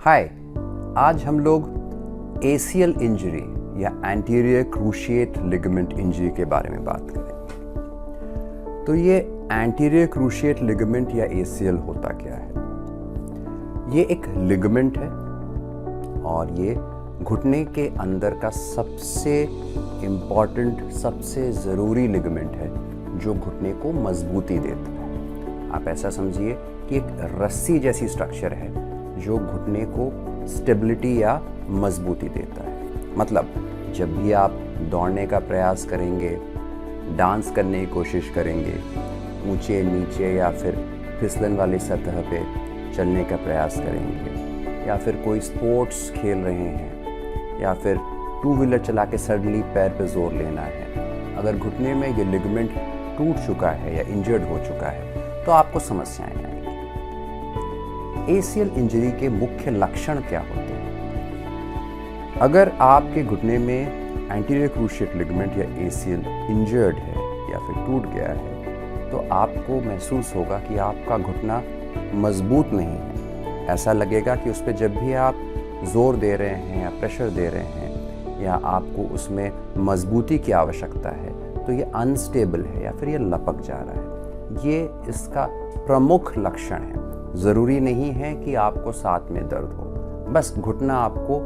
हाय, आज हम लोग एसीएल इंजरी या एंटीरियर क्रूशिएट लिगामेंट इंजरी के बारे में बात करेंगे। तो ये एंटीरियर क्रूशिएट लिगामेंट या एसीएल होता क्या है? ये एक लिगामेंट है और ये घुटने के अंदर का सबसे इम्पॉर्टेंट, सबसे ज़रूरी लिगामेंट है जो घुटने को मजबूती देता है। आप ऐसा समझिए कि एक रस्सी जैसी स्ट्रक्चर है जो घुटने को स्टेबिलिटी या मजबूती देता है। मतलब जब भी आप दौड़ने का प्रयास करेंगे, डांस करने की कोशिश करेंगे, ऊंचे नीचे या फिर फिसलन वाली सतह पे चलने का प्रयास करेंगे, या फिर कोई स्पोर्ट्स खेल रहे हैं, या फिर टू व्हीलर चला के सडनली पैर पे जोर लेना है, अगर घुटने में ये लिगामेंट टूट चुका है या इंजर्ड हो चुका है तो आपको समस्याएं आएंगी। एसीएल इंजरी के मुख्य लक्षण क्या होते हैं? अगर आपके घुटने में एंटीरियर क्रूशिएट लिगामेंट या एसीएल इंजर्ड है या फिर टूट गया है तो आपको महसूस होगा कि आपका घुटना मजबूत नहीं है। ऐसा लगेगा कि उस पर जब भी आप जोर दे रहे हैं या प्रेशर दे रहे हैं या आपको उसमें मजबूती की आवश्यकता है तो ये अनस्टेबल है या फिर ये लपक जा रहा है। ये इसका प्रमुख लक्षण है। ज़रूरी नहीं है कि आपको साथ में दर्द हो, बस घुटना आपको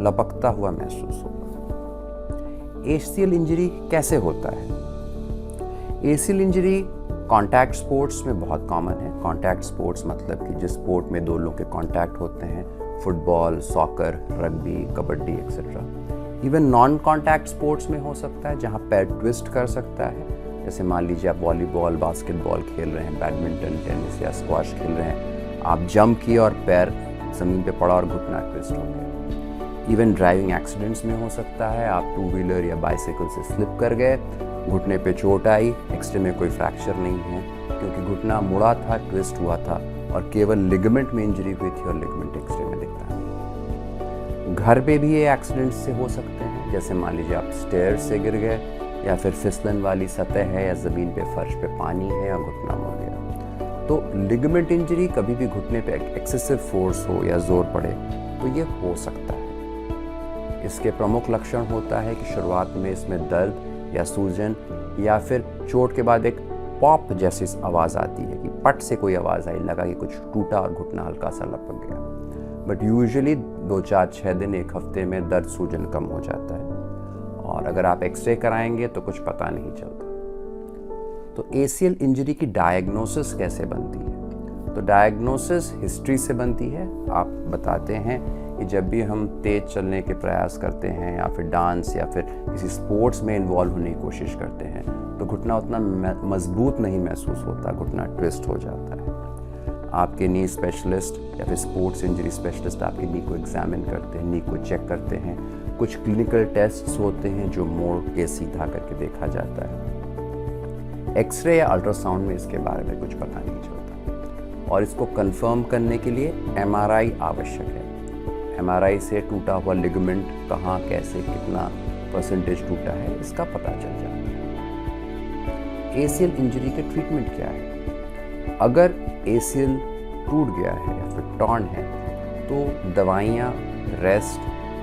लपकता हुआ महसूस होगा। एसीएल इंजरी कैसे होता है? एसीएल इंजरी कॉन्टैक्ट स्पोर्ट्स में बहुत कॉमन है। कॉन्टैक्ट स्पोर्ट्स मतलब कि जिस स्पोर्ट में दो लोग के कॉन्टैक्ट होते हैं, football, soccer, rugby, kabaddi etcetera. Even non contact sports में हो सकता है जहाँ पैर ट्विस्ट कर सकता है। जैसे मान लीजिए आप वॉलीबॉल, बास्केटबॉल खेल रहे हैं, बैडमिंटन, टेनिस या स्क्वाश खेल रहे हैं, आप जंप किए और पैर ज़मीन पे पड़ा और घुटना ट्विस्ट हो गया। इवन ड्राइविंग एक्सीडेंट्स में हो सकता है, आप टू व्हीलर या बाइसाइकिल से स्लिप कर गए, घुटने पे चोट आई, एक्सरे में कोई फ्रैक्चर नहीं है क्योंकि घुटना मुड़ा था, ट्विस्ट हुआ था और केवल लिगामेंट में इंजरी हुई थी और लिगामेंट एक्सरे में दिखता नहीं। घर पे भी ये एक्सीडेंट्स से हो सकते हैं। जैसे मान लीजिए आप स्टेयर से गिर गए या फिर फिसलन वाली सतह है या ज़मीन पे फर्श पे पानी है और घुटना मुड़ गया। तो लिगामेंट इंजरी कभी भी घुटने पे एक्सेसिव फोर्स हो या जोर पड़े तो ये हो सकता है। इसके प्रमुख लक्षण होता है कि शुरुआत में इसमें दर्द या सूजन या फिर चोट के बाद एक पॉप जैसी आवाज़ आती है कि पट से कोई आवाज़ आई, लगा कि कुछ टूटा और घुटना हल्का सा लपक गया। बट यूजुअली 2, 4, 6 दिन, 1 हफ्ते में दर्द सूजन कम हो जाता है और अगर आप एक्सरे कराएंगे तो कुछ पता नहीं चलता। तो एसीएल इंजरी की डायग्नोसिस कैसे बनती है? तो डायग्नोसिस हिस्ट्री से बनती है। आप बताते हैं कि जब भी हम तेज चलने के प्रयास करते हैं या फिर डांस या फिर किसी स्पोर्ट्स में इन्वॉल्व होने की कोशिश करते हैं तो घुटना उतना मजबूत नहीं महसूस होता, घुटना ट्विस्ट हो जाता है। आपके नी स्पेशलिस्ट या फिर स्पोर्ट्स इंजरी स्पेशलिस्ट आपके नी को एग्जामिन करते हैं, नी को चेक करते हैं। कुछ क्लिनिकल टेस्ट्स होते हैं जो मोड़ के सीधा करके देखा जाता है। एक्सरे या अल्ट्रासाउंड में इसके बारे में कुछ पता नहीं चलता और इसको कंफर्म करने के लिए एमआरआई आवश्यक है। एमआरआई से टूटा हुआ लिगामेंट कहाँ, कैसे, कितना परसेंटेज टूटा है इसका पता चल जाता है। एसीएल इंजरी के ट्रीटमेंट क्या है? अगर एसीएल टूट गया है या फिर टॉर्न है तो दवाइयाँ, रेस्ट,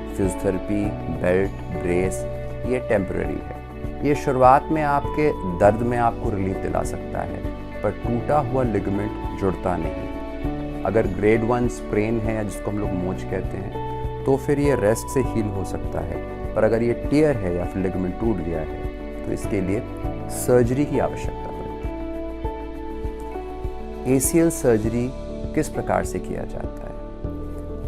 फिजियोथेरेपी, बेल्ट, ब्रेस ये टेम्पररी है। ये शुरुआत में आपके दर्द में आपको रिलीफ दिला सकता है पर टूटा हुआ लिगामेंट जुड़ता नहीं। अगर ग्रेड 1 स्प्रेन है या जिसको हम लोग मोच कहते हैं तो फिर ये रेस्ट से हील हो सकता है, पर अगर ये टियर है या फिर लिगामेंट टूट गया है तो इसके लिए सर्जरी की आवश्यकता पड़ेगी। एसीएल सर्जरी किस प्रकार से किया जाता है?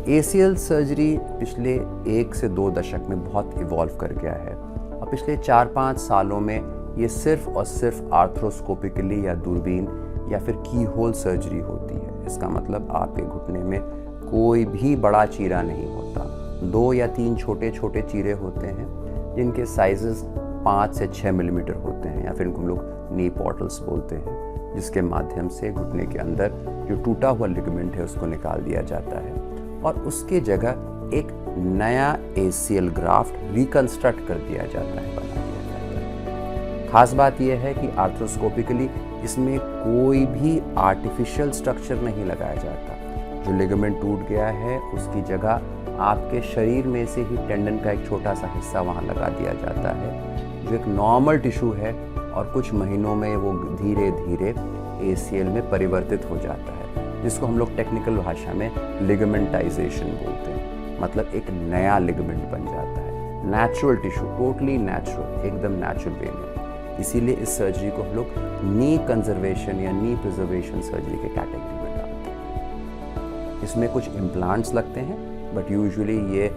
एसीएल सर्जरी पिछले 1 से 2 दशक में बहुत इवॉल्व कर गया है और पिछले 4-5 सालों में ये सिर्फ और सिर्फ आर्थ्रोस्कोपिकली या दूरबीन या फिर की होल सर्जरी होती है। इसका मतलब आपके घुटने में कोई भी बड़ा चीरा नहीं होता, 2 या 3 छोटे छोटे चीरे होते हैं जिनके साइजेस 5 से 6 मिलीमीटर होते हैं या फिर इनको हम लोग नी पोर्टल्स बोलते हैं, जिसके माध्यम से घुटने के अंदर जो टूटा हुआ लिगामेंट है उसको निकाल दिया जाता है और उसके जगह एक नया एसीएल ग्राफ्ट रिकंस्ट्रक्ट कर दिया जाता है, बना दिया जाता है। खास बात यह है कि आर्थ्रोस्कोपिकली इसमें कोई भी आर्टिफिशियल स्ट्रक्चर नहीं लगाया जाता। जो लिगामेंट टूट गया है उसकी जगह आपके शरीर में से ही टेंडन का एक छोटा सा हिस्सा वहाँ लगा दिया जाता है, जो एक नॉर्मल टिश्यू है, और कुछ महीनों में वो धीरे धीरे ACL में परिवर्तित हो जाता है, जिसको हम लोग टेक्निकल भाषा में लिगामेंटाइजेशन बोलते हैं। मतलब एक नया लिगामेंट बन जाता है, नेचुरल टिश्यू, टोटली नेचुरल, एकदम नेचुरल वे में। इसीलिए इस सर्जरी को हम लोग नी कंजर्वेशन या नी प्रिजर्वेशन सर्जरी के कैटेगरी में डालते हैं। इसमें कुछ इम्प्लांट्स लगते हैं, बट यूजुअली ये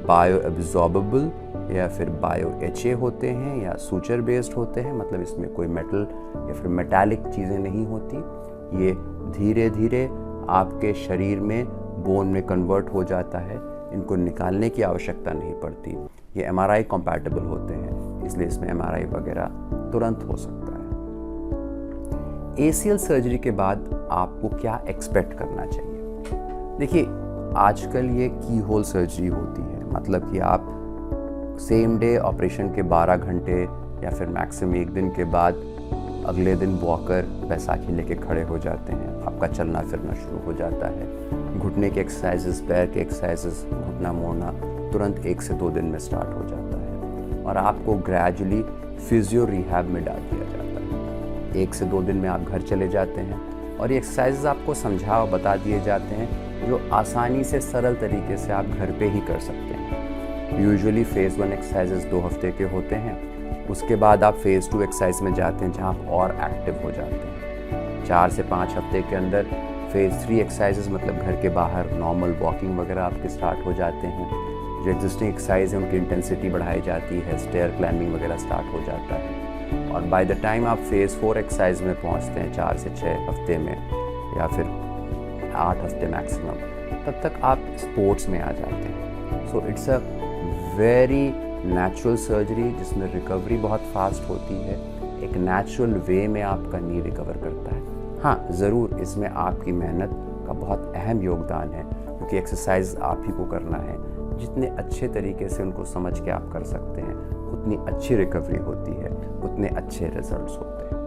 बायो एब्जॉर्बेबल या फिर बायो HA होते हैं या सूचर बेस्ड होते हैं। मतलब इसमें कोई मेटल या फिर मेटालिक चीज़ें नहीं होती। ये धीरे धीरे आपके शरीर में बोन में कन्वर्ट हो जाता है। इनको निकालने की आवश्यकता नहीं पड़ती। ये MRI compatible होते हैं, इसलिए इसमें MRI वगैरह तुरंत हो सकता है। ACL सर्जरी के बाद आपको क्या एक्सपेक्ट करना चाहिए? देखिए, आजकल ये की होल सर्जरी होती है। मतलब कि आप सेम डे ऑपरेशन के 12 घंटे या फिर मैक्सिमम 1 दिन के बाद अगले दिन वॉकर बैसाखी लेके खड़े हो जाते हैं। आपका चलना फिरना शुरू हो जाता है। घुटने के एक्सरसाइजेस, पैर के एक्सरसाइजेस, घुटना मोड़ना तुरंत 1 से 2 दिन में स्टार्ट हो जाता है, और आपको ग्रेजुअली फिजियो रिहैब में डाल दिया जाता है। 1 से 2 दिन में आप घर चले जाते हैं, और ये एक्सरसाइजेस आपको समझा और बता दिए जाते हैं, जो आसानी से सरल तरीके से आप घर पे ही कर सकते हैं। यूजुअली फेज़ 1 एक्सरसाइजेस 2 हफ्ते के होते हैं। उसके बाद आप फेज़ 2 एक्सरसाइज में जाते हैं, जहाँ आप और एक्टिव हो जाते हैं। 4 से 5 हफ्ते के अंदर फेज़ 3 एक्सरसाइजेस, मतलब घर के बाहर नॉर्मल वॉकिंग वगैरह आपके स्टार्ट हो जाते हैं। जो एग्जिस्टिंग एक्सरसाइज है उनकी इंटेंसिटी बढ़ाई जाती है, स्टेयर क्लाइंबिंग वगैरह स्टार्ट हो जाता है। और बाय द टाइम आप फेज़ 4 एक्सरसाइज में पहुंचते हैं 4 से 6 हफ्ते में, या फिर 8 हफ्ते मैक्सिमम, तब तक आप स्पोर्ट्स में आ जाते हैं। So it's a very natural surgery, जिसमें रिकवरी बहुत फास्ट होती है। एक नेचुरल वे में आपका नी रिकवर करता है। हाँ, ज़रूर इसमें आपकी मेहनत का बहुत अहम योगदान है, क्योंकि एक्सरसाइज आप ही को करना है। जितने अच्छे तरीके से उनको समझ के आप कर सकते हैं, उतनी अच्छी रिकवरी होती है, उतने अच्छे रिजल्ट्स होते हैं।